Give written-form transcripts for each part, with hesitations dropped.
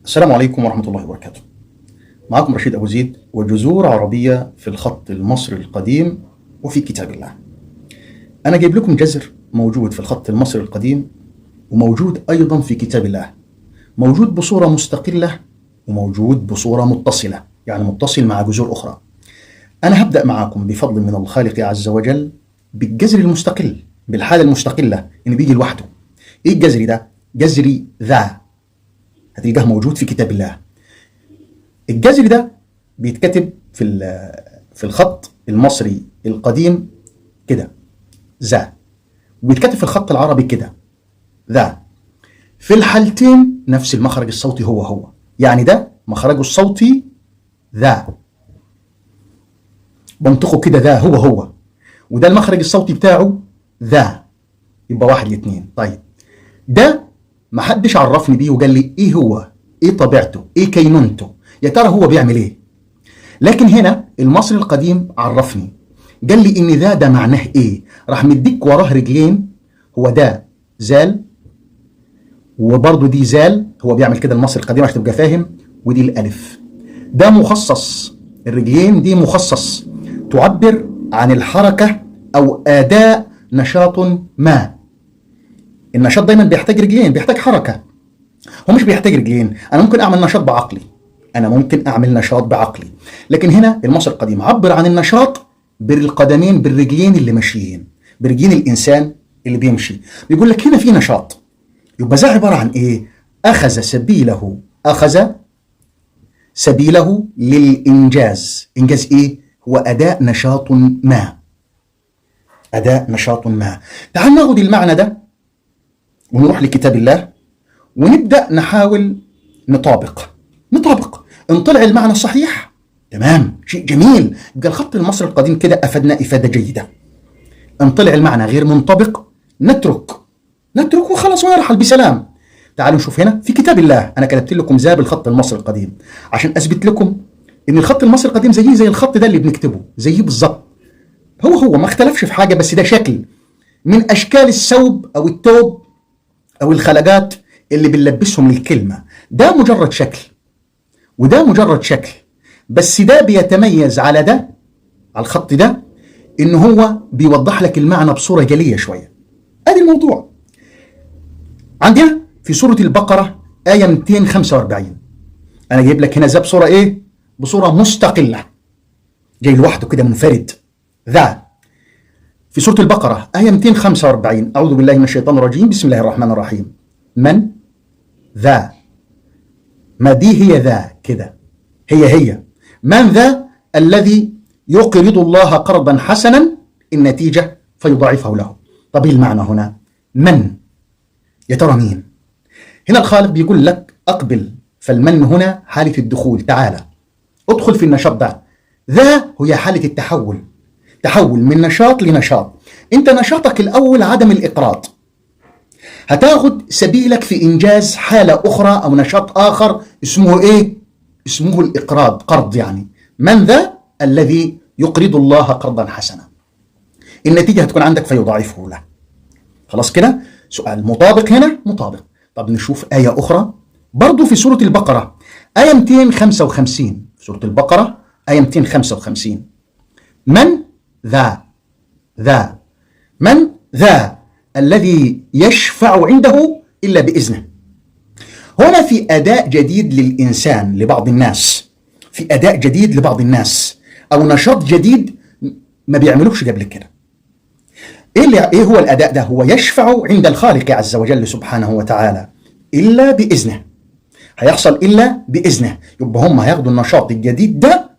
السلام عليكم ورحمة الله وبركاته. معكم رشيد أبو زيد وجذور عربية في الخط المصري القديم وفي كتاب الله. أنا جايب لكم جذر موجود في الخط المصري القديم وموجود أيضا في كتاب الله، موجود بصورة مستقلة وموجود بصورة متصلة، يعني متصل مع جذور أخرى. أنا هبدأ معاكم بفضل من الخالق عز وجل بالجذر المستقل، بالحالة المستقلة إن بيجي لوحده. إيه الجذر ده؟ جذري ذا، هتلقاه موجود في كتاب الله. الجذر ده بيتكتب في الخط المصري القديم كده ذا، وبيتكتب في الخط العربي كده ذا. في الحالتين نفس المخرج الصوتي هو، يعني ده مخرجه الصوتي ذا، بنطقه كده ذا هو، وده المخرج الصوتي بتاعه ذا، يبقى 1 ل2. طيب ده محدش عرفني بيه وقال لي ايه هو، ايه طبيعته، ايه كينونته، يا ترى هو بيعمل ايه. لكن هنا المصري القديم عرفني، قال لي ان ده معناه ايه، راح مديك وراه رجلين، هو ده زال وبرضه دي زال، هو بيعمل كده المصري القديم عشان تبقى فاهم، ودي الالف. ده مخصص، الرجلين دي مخصص تعبر عن الحركة او اداء نشاط ما. النشاط دايما بيحتاج رجلين، بيحتاج حركة. هو مش بيحتاج رجلين، انا ممكن اعمل نشاط بعقلي، لكن هنا المصري القديم عبر عن النشاط بالقدمين، بالرجلين اللي ماشيين، برجلين الانسان اللي بيمشي. بيقول لك هنا في نشاط، يبقى ده عبارة عن ايه؟ اخذ سبيله للانجاز. انجاز ايه؟ هو اداء نشاط ما. تعال ناخد المعنى ده ونروح لكتاب الله ونبدأ نحاول نطابق. ان طلع المعنى صحيح تمام، شيء جميل، يبقى الخط المصري القديم كده افادنا افادة جيدة. ان طلع المعنى غير منطبق نترك وخلاص ونرحل بسلام. تعالوا نشوف هنا في كتاب الله، انا كتبت لكم ذا بالخط المصري القديم عشان اثبت لكم ان الخط المصري القديم زي الخط ده اللي بنكتبه، زيه بالظبط، هو ما اختلفش في حاجة، بس ده شكل من اشكال الثوب او التوب او الخلقات اللي بنلبسهم للكلمة. ده مجرد شكل وده مجرد شكل، بس ده بيتميز على ده، على الخط ده، ان هو بيوضح لك المعنى بصورة جلية شوية. ادي الموضوع. عندنا في سورة البقرة آية 245، انا جايب لك هنا ذا بصورة ايه؟ بصورة مستقلة، جاي لوحده كده منفرد. ذا في سورة البقرة آية 245، أعوذ بالله من الشيطان الرجيم، بسم الله الرحمن الرحيم. من ذا، ما دي هي ذا كده، هي من ذا الذي يقرض الله قرضا حسنا النتيجة فيضاعفه له. طب ايه المعنى هنا؟ من، يا ترى مين؟ هنا الخالق بيقول لك أقبل، فالمن هنا حالة الدخول، تعالى ادخل في النشاط ده. ذا هي حالة التحول، تحول من نشاط لنشاط. انت نشاطك الاول عدم الاقراض، هتاخد سبيلك في انجاز حالة اخرى او نشاط اخر اسمه ايه؟ اسمه الاقراض، قرض يعني. من ذا الذي يقرض الله قرضا حسنا، النتيجة هتكون عندك فيضاعفه له. خلاص كده؟ سؤال مطابق هنا؟ مطابق. طب نشوف آية اخرى برضو في سورة البقرة، آية 255، سورة البقرة آية 255. من ذا الذي يشفع عنده إلا بإذنه. هنا في أداء جديد للإنسان، لبعض الناس، في أداء جديد لبعض الناس أو نشاط جديد ما بيعملوش قبل كده. إيه هو الأداء ده؟ هو يشفع عند الخالق عز وجل سبحانه وتعالى إلا بإذنه، هيحصل إلا بإذنه. يبقى هم هياخدوا النشاط الجديد ده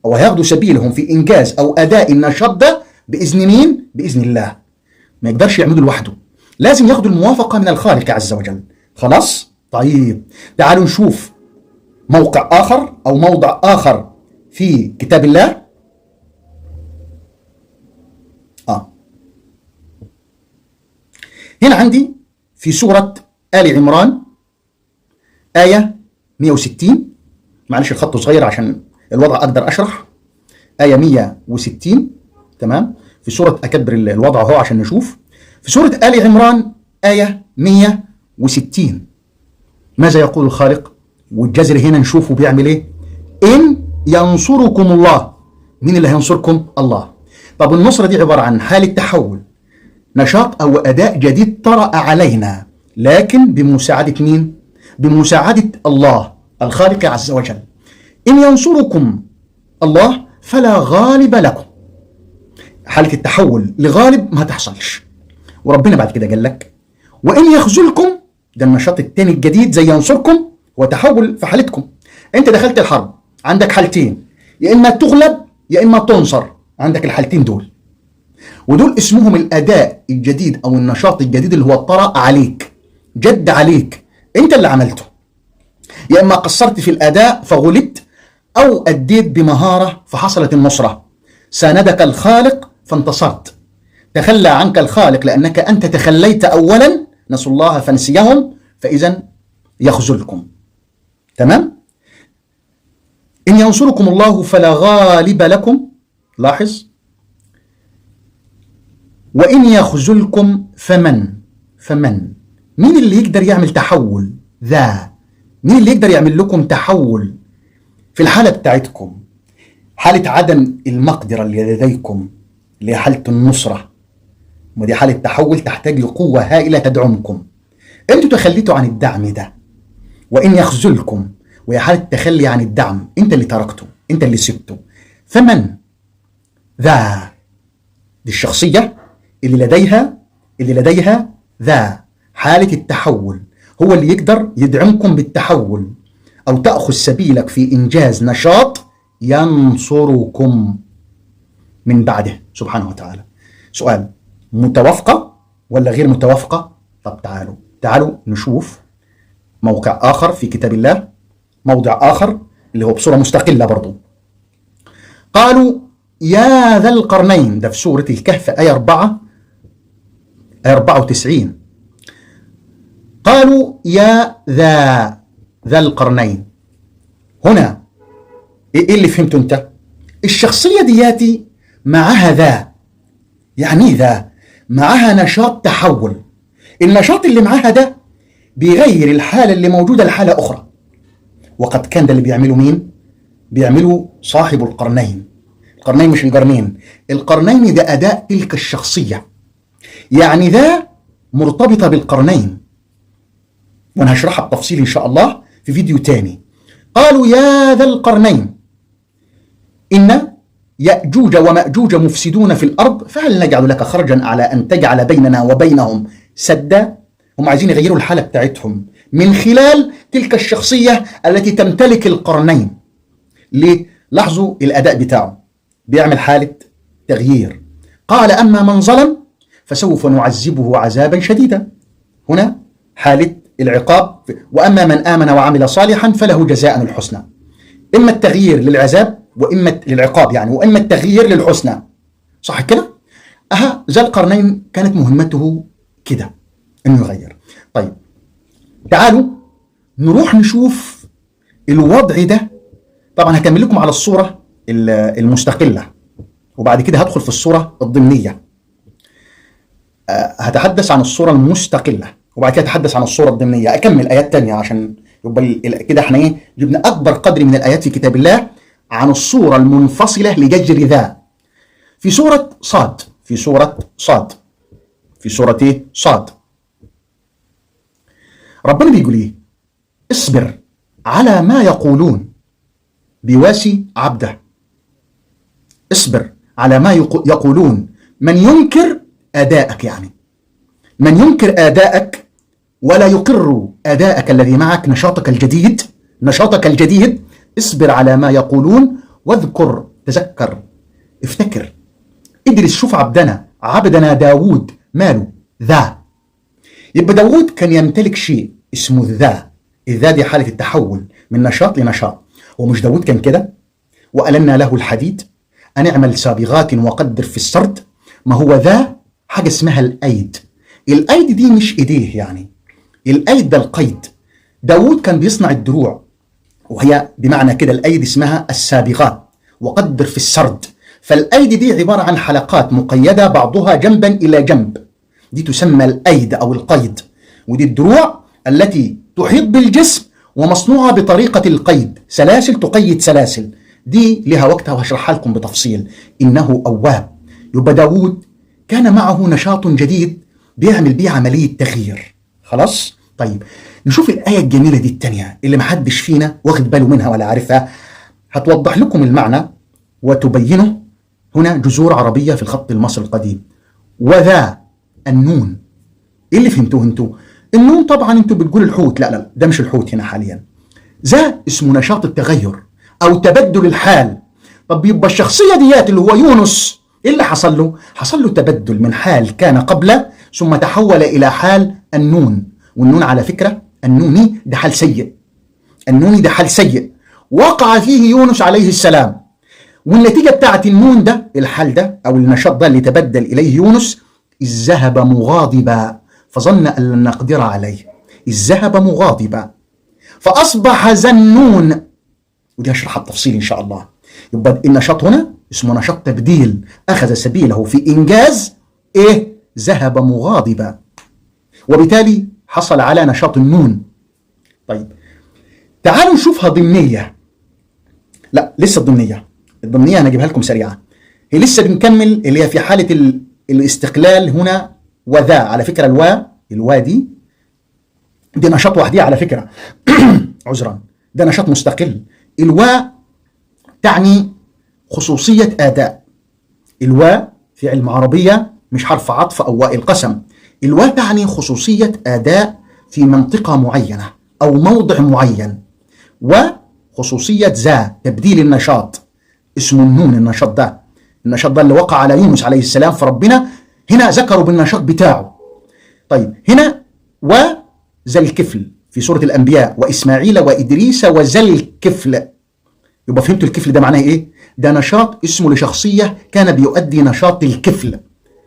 أو هياخدوا سبيلهم في إنجاز أو أداء النشاط ده بإذن مين؟ بإذن الله. ما يقدرش يعمله لوحده، لازم ياخدوا الموافقة من الخالق عز وجل. خلاص؟ طيب تعالوا نشوف موقع آخر أو موضع آخر في كتاب الله. هنا عندي في سورة آل عمران آية 160، معلش الخط صغير عشان الوضع أقدر أشرح. آية 160 تمام، في سورة أكبر الوضع اهو عشان نشوف. في سورة آل عمران آية 160 ماذا يقول الخالق؟ والجذر هنا نشوفه بيعمل ايه؟ إن ينصركم الله. مين اللي هينصركم؟ الله. طب النصرة دي عبارة عن حالة تحول، نشاط أو أداء جديد طرأ علينا، لكن بمساعدة مين؟ بمساعدة الله الخالق عز وجل. إن ينصركم الله فلا غالب لكم. حالة التحول لغالب ما تحصلش. وربنا بعد كده قال لك وإن يخذلكم، ده النشاط التاني الجديد زي ينصركم وتحول في حالتكم. انت دخلت الحرب، عندك حالتين، يا إما تغلب يا إما تنصر، عندك الحالتين دول، ودول اسمهم الأداء الجديد أو النشاط الجديد اللي هو طرأ عليك، جد عليك، انت اللي عملته. يا إما قصرت في الأداء فغلبت، أو أديت بمهارة فحصلت النصرة. ساندك الخالق فانتصرت، تخلى عنك الخالق لأنك أنت تخليت أولا، نسوا الله فنسيهم، فإذا يخذلكم. تمام؟ إن ينصركم الله فلا غالب لكم، لاحظ، وإن يخذلكم فمن مين اللي يقدر يعمل تحول؟ مين اللي يقدر يعمل لكم تحول في الحالة بتاعتكم؟ حالة عدم المقدرة اللي لديكم، اللي هي حالة النصرة، ودي حالة تحول تحتاج لقوة هائلة تدعمكم. انتوا تخليتوا عن الدعم ده. وإن يخذلكم، وهي حالة تخلي عن الدعم، انت اللي تركته، انت اللي سبته. فمن دي الشخصية اللي لديها حالة التحول، هو اللي يقدر يدعمكم بالتحول، أو تأخذ سبيلك في إنجاز نشاط ينصركم من بعده سبحانه وتعالى. سؤال: متوافقة ولا غير متوافقة؟ طب تعالوا نشوف موقع آخر في كتاب الله، موضع آخر اللي هو بصورة مستقلة برضو. قالوا يا ذا القرنين، ده في سورة الكهف آية 94. قالوا يا ذا القرنين. هنا ايه اللي فهمته انت؟ الشخصية دياتي معها يعني ذا معها نشاط تحول. النشاط اللي معها ده بيغير الحالة اللي موجودة لحالة أخرى. وقد كان ده اللي بيعمله مين؟ بيعمله صاحب القرنين. القرنين مش القرنين، القرنين ده أداء تلك الشخصية، يعني ذا مرتبطة بالقرنين، وأنا هشرحها بتفصيل إن شاء الله في فيديو تاني. قالوا يا ذا القرنين إن يأجوج ومأجوج مفسدون في الأرض فهل نجعل لك خرجا على أن تجعل بيننا وبينهم سدا. هم عايزين يغيروا الحالة بتاعتهم من خلال تلك الشخصية التي تمتلك القرنين. ليه؟ لاحظوا الأداء بتاعه، بيعمل حالة تغيير. قال أما من ظلم فسوف نعذبه عذابا شديدا. هنا حالة العقاب. وأما من آمن وعمل صالحا فله جزاء الحسنى. إما التغيير للعذاب وإما للعقاب يعني، وإما التغيير للحسنى. صح كده؟ ذا القرنين كانت مهمته كده، إنه يغير. طيب تعالوا نروح نشوف الوضع ده. طبعا هكمل لكم على الصورة المستقلة، وبعد كده هدخل في الصورة الضمنية. هتحدث عن الصورة المستقلة، وبعد كده هتحدث عن الصورة الضمنية. أكمل آيات تانية عشان يبقى كده احنا جبنا أكبر قدر من الآيات في كتاب الله عن الصورة المنفصلة لجذر ذا. في سورة صاد، في سورة صاد ربنا بيقول ايه؟ اصبر على ما يقولون، بيواسي عبده. اصبر على ما يقولون، من ينكر أداءك، يعني من ينكر أداءك ولا يقر أداءك الذي معك، نشاطك الجديد. اصبر على ما يقولون واذكر، تذكر، افتكر، ادرس، شوف عبدنا داود ماله ذا. يبقى داود كان يمتلك شيء اسمه الذا دي حالة التحول من نشاط لنشاط. ومش داود كان كده؟ وألنا له الحديد أن اعمل سابغات وقدر في السرد. ما هو ذا حاجة اسمها الأيد دي مش إيديه، يعني الأيد ده القيد. داود كان بيصنع الدروع، وهي بمعنى كده الأيد اسمها السابغات وقدر في السرد. فالأيد دي عبارة عن حلقات مقيدة بعضها جنبا إلى جنب، دي تسمى الأيد أو القيد. ودي الدروع التي تحيط بالجسم ومصنوعة بطريقة القيد، سلاسل تقيد سلاسل، دي لها وقتها وهشرحها لكم بتفصيل. إنه أواب. يبقى داود كان معه نشاط جديد بيعمل بيه عملية تغيير. خلاص؟ طيب نشوف الآية الجميلة دي التانية اللي محدش فينا واخد باله منها ولا عارفها، هتوضح لكم المعنى وتبينه. هنا جذور عربية في الخط المصري القديم. وذا النون، ايه اللي فهمتوه انتوا؟ النون طبعا انتوا بتقولوا الحوت، لا ده مش الحوت هنا حاليا. ذا اسمه نشاط التغير او تبدل الحال. طب يبقى الشخصية ديات اللي هو يونس ايه اللي حصل له؟ حصل له تبدل من حال كان قبله ثم تحول الى حال النون. والنون على فكرة النوني ده حال سيء، النوني ده حال سيء وقع فيه يونس عليه السلام. والنتيجة بتاعت النون ده، الحال ده او النشاط ده اللي تبدل اليه يونس، إذ ذهب مغاضبا فظن أن لن نقدر عليه. إذ ذهب مغاضبا فأصبح ذنون، ودي هشرحها بتفصيل إن شاء الله. يبقى النشاط هنا اسمه نشاط تبديل، أخذ سبيله في إنجاز إيه؟ ذهب مغاضبا، وبالتالي حصل على نشاط النون. طيب تعالوا نشوفها ضمنية. لا لسه الضمنية هنجيبها لكم سريعة، هي لسه بنكمل اللي هي في حالة الاستقلال هنا. وذا على فكرة الوا دي نشاط وحدي على فكرة عذرا، ده نشاط مستقل. الوا تعني خصوصية أداء. الوا في علم عربية مش حرف عطف أو واء القسم. الوا تعني خصوصية أداء في منطقة معينة أو موضع معين. وخصوصية ذا تبديل النشاط اسمه النون. النشاط ده اللي وقع على يونس عليه السلام، فربنا هنا ذكروا بالنشاط بتاعه. طيب هنا وذا الكفل في سورة الأنبياء، وإسماعيل وإدريس وذا الكفل. يبقى فهمتوا الكفل ده معناه إيه؟ ده نشاط اسمه لشخصية كان بيؤدي نشاط الكفل.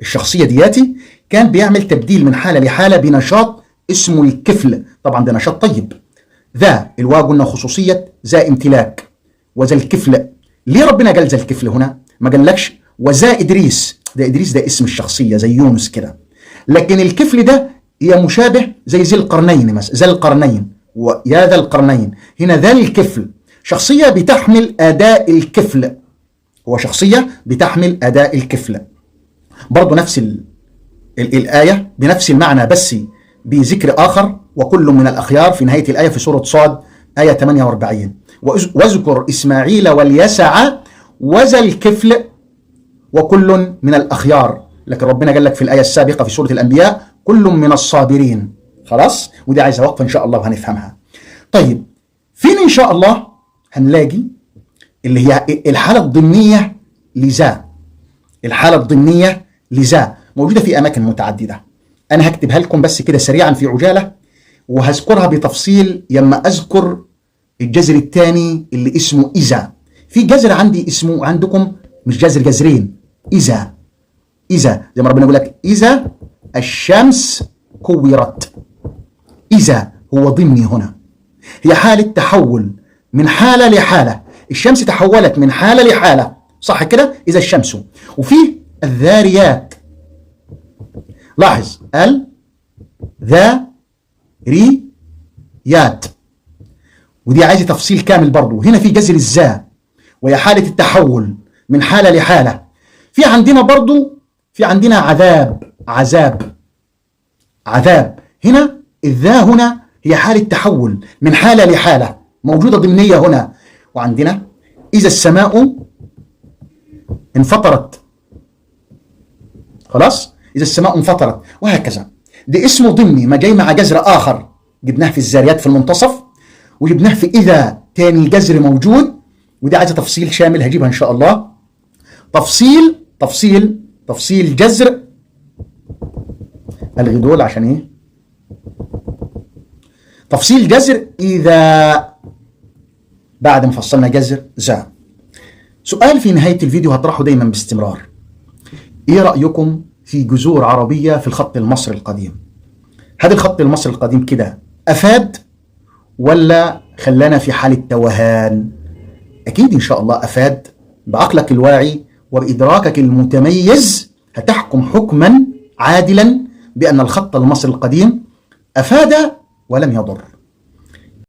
الشخصية دياتي كان بيعمل تبديل من حالة لحالة بنشاط اسمه الكفل. طبعا ده نشاط طيب. ذا الواو قلنا خصوصية ذا امتلاك. وذا الكفل، ليه ربنا قال ذا الكفل هنا؟ ما قالكش وذا إدريس، ده إدريس ده اسم الشخصية زي يونس كده، لكن الكفل ده هي مشابه زي ذي القرنين مثلا، ذا القرنين ويا ذا القرنين. هنا ذا الكفل شخصية بتحمل أداء الكفل، هو شخصية بتحمل أداء الكفل. برضو نفس الآية بنفس المعنى بس بذكر آخر. وكل من الأخيار في نهاية الآية في سورة صاد آية 48. واذكر إسماعيل واليسع وذا الكفل وكل من الأخيار. لكن ربنا قال لك في الآية السابقة في سورة الأنبياء كل من الصابرين. خلاص؟ ودي عايزة وقفة إن شاء الله وهنفهمها. طيب فين إن شاء الله هنلاقي اللي هي الحالة الضمنية لذا؟ الحالة الضمنية لذا موجودة في أماكن متعددة. أنا هكتبها لكم بس كده سريعا في عجالة، وهذكرها بتفصيل يما أذكر الجذر الثاني اللي اسمه إذا. في جذر عندي اسمه عندكم مش جذرين، إذا زي ما ربنا يقول لك إذا الشمس كورت. إذا هو ضمني هنا، هي حالة تحول من حالة لحالة. الشمس تحولت من حالة لحالة، صح كده؟ إذا الشمس. وفي الذاريات، لاحظ الذاريات، ودي عايزة تفصيل كامل برضو. هنا في جذر الزا وهي حالة التحول من حالة لحالة. في عندنا برضو في عندنا عذاب. هنا الذا هنا هي حالة تحول من حالة لحالة موجودة ضمنية هنا. وعندنا إذا السماء انفطرت. خلاص؟ إذا السماء انفطرت، وهكذا. ده اسمه ضمني ما جاي مع جذر آخر جبناه في الذاريات في المنتصف، وجبناه في إذا تاني جذر موجود. ودي عايزة تفصيل شامل هجيبها إن شاء الله. تفصيل جذر الغي دول عشان إيه؟ تفصيل جذر إذا بعد ما فصلنا جذر ذا. سؤال في نهاية الفيديو هطرحه دايما باستمرار: إيه رأيكم في جذور عربية في الخط المصري القديم؟ هذا الخط المصري القديم كده أفاد ولا خلانا في حالة توهان؟ أكيد إن شاء الله أفاد. بعقلك الواعي وبإدراكك المتميز هتحكم حكما عادلا بأن الخط المصري القديم أفاد ولم يضر.